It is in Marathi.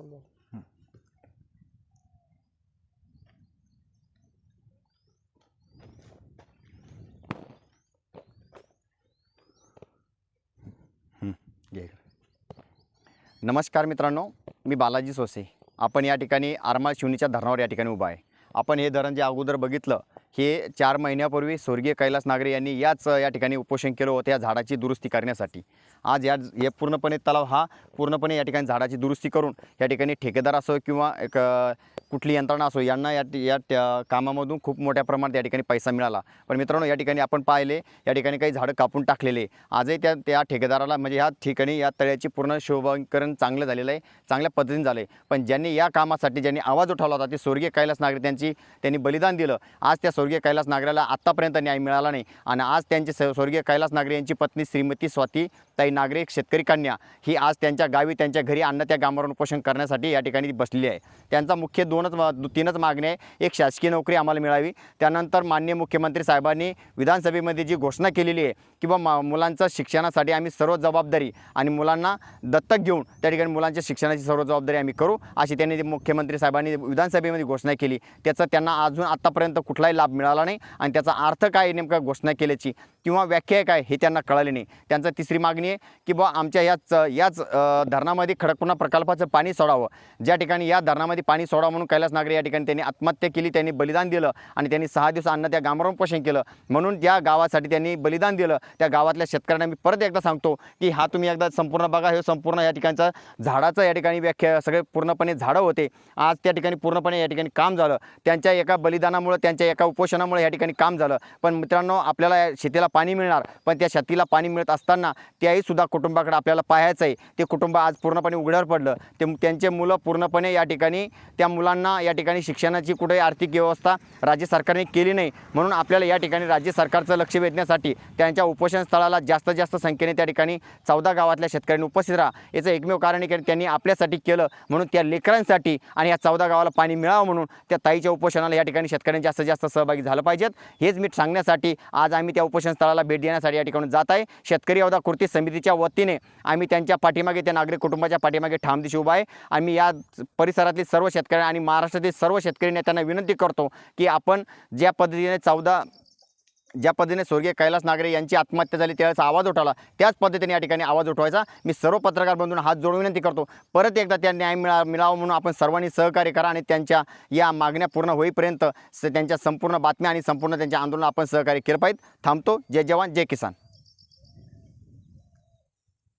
समजा नमस्कार मित्रांनो, मी बालाजी सोसे. आपण या ठिकाणी आरमाळ शिवणीच्या धरणावर या ठिकाणी उभा आहे. आपण हे धरण जे अगोदर बघितलं, हे 4 महिन्यापूर्वी स्वर्गीय कैलास नागरे यांनी याच या ठिकाणी उपोषण केलं होतं या झाडाची दुरुस्ती करण्यासाठी. आज हे पूर्णपणे तलाव हा पूर्णपणे या ठिकाणी झाडाची दुरुस्ती करून या ठिकाणी ठेकेदार असो किंवा एक कुठली यंत्रणा असो यांना या कामामधून खूप मोठ्या प्रमाणात या ठिकाणी पैसा मिळाला. पण मित्रांनो, या ठिकाणी आपण पाहिले या ठिकाणी काही झाडं कापून टाकलेले. आजही त्या ठेकेदाराला म्हणजे ह्या ठिकाणी या तळ्याची पूर्ण शोभीकरण चांगलं झालेलं आहे, चांगल्या पद्धतीने झालं आहे. पण ज्यांनी या कामासाठी ज्यांनी आवाज उठवला होता ते स्वर्गीय कैलास नागरे त्यांनी बलिदान दिलं. आज त्या स्वर्गीय कैलास नागरेला आत्तापर्यंत न्याय मिळाला नाही. आणि आज त्यांचे स्वर्गीय कैलास नागरे यांची पत्नी श्रीमती स्वातीताई नागरे, शेतकरी कन्या, ही आज त्यांच्या गावी त्यांच्या घरी अन्न त्या कामावरून उपोषण करण्यासाठी या ठिकाणी बसलेली आहे. त्यांचा मुख्य तीनच मागण्या आहे. एक, शासकीय नोकरी आम्हाला मिळावी. त्यानंतर माननीय मुख्यमंत्री साहेबांनी विधानसभेमध्ये जी घोषणा केलेली आहे की मुलांच्या शिक्षणासाठी आम्ही सर्व जबाबदारी आणि मुलांना दत्तक घेऊन त्या ठिकाणी मुलांच्या शिक्षणाची सर्व जबाबदारी आम्ही करू, अशी त्यांनी मुख्यमंत्री साहेबांनी विधानसभेमध्ये घोषणा केली. त्याचा त्यांना अजून आत्तापर्यंत कुठलाही लाभ मिळाला नाही आणि त्याचा अर्थ काय नेमका घोषणा केल्याची किंवा व्याख्या काय हे त्यांना कळाले नाही. त्यांचा तिसरी मागणी आहे की आमच्या याच धरणामध्ये खडकपूर्णा प्रकल्पाचं पाणी सोडावं. ज्या ठिकाणी या धरणामध्ये पाणी सोडावं म्हणून कैलास नागरे या ठिकाणी त्यांनी आत्महत्या केली, त्यांनी बलिदान दिलं आणि त्यांनी 6 दिवस अन्न त्या गावावरून उपोषण केलं. म्हणून ज्या गावासाठी त्यांनी बलिदान दिलं त्या गावातल्या शेतकऱ्यांना मी परत एकदा सांगतो की हा तुम्ही एकदा संपूर्ण बघा. हे संपूर्ण या ठिकाणचा झाडाचं या ठिकाणी व्याख्या सगळे पूर्णपणे झाडं होते. आज त्या ठिकाणी पूर्णपणे या ठिकाणी काम झालं. त्यांच्या एका बलिदानामुळे, त्यांच्या एका उपोषणामुळे या ठिकाणी काम झालं. पण मित्रांनो, आपल्याला शेतीला पाणी मिळणार, पण त्या शेतीला पाणी मिळत असताना त्याही सुद्धा कुटुंबाकडे आपल्याला पाहायचं आहे. ते कुटुंब आज पूर्णपणे उघड्यावर पडलं. त्यांचे मुलं पूर्णपणे या ठिकाणी त्या मुलांना या ठिकाणी शिक्षणाची कुठेही आर्थिक व्यवस्था राज्य सरकारने केली नाही. म्हणून आपल्याला या ठिकाणी राज्य सरकारचं लक्ष वेधण्यासाठी त्यांच्या उपोषण स्थळाला जास्तीत जास्त संख्येने त्या ठिकाणी 14 गावातल्या शेतकऱ्यांनी उपस्थित राहा. याचं एकमेव कारण आहे की त्यांनी आपल्यासाठी केलं म्हणून त्या लेकरांसाठी आणि या 14 गावाला पाणी मिळावं म्हणून त्या ताईच्या उपोषणाला या ठिकाणी शेतकऱ्यांनी जास्तीत जास्त सहभागी झालं पाहिजेत. हेच मी सांगण्यासाठी आज आम्ही त्या उपोषण स्थळाला भेट देण्यासाठी या ठिकाणी जात आहे. शेतकरी औदा कृती समितीच्या वतीने आम्ही त्यांच्या पाठीमागे, त्या नागरिक कुटुंबाच्या पाठीमागे ठामदिशी उभा आहे. आम्ही या परिसरातील सर्व शेतकरी आणि महाराष्ट्रातील सर्व शेतकरी नेत्यांना विनंती करतो की आपण ज्या पद्धतीने स्वर्गीय कैलास नागरे यांची आत्महत्या झाली त्यावेळेस आवाज उठवला, त्याच पद्धतीने या ठिकाणी आवाज उठवायचा. मी सर्व पत्रकार बंधूंना हात जोडून विनंती करतो, परत एकदा त्या न्याय मिळावा म्हणून आपण सर्वांनी सहकार्य करा आणि त्यांच्या या मागण्या पूर्ण होईपर्यंत त्यांच्या संपूर्ण बातम्या आणि संपूर्ण त्यांच्या आंदोलन आपण सहकार्य केलं पाहिजे. थांबतो. जय जवान, जय किसान.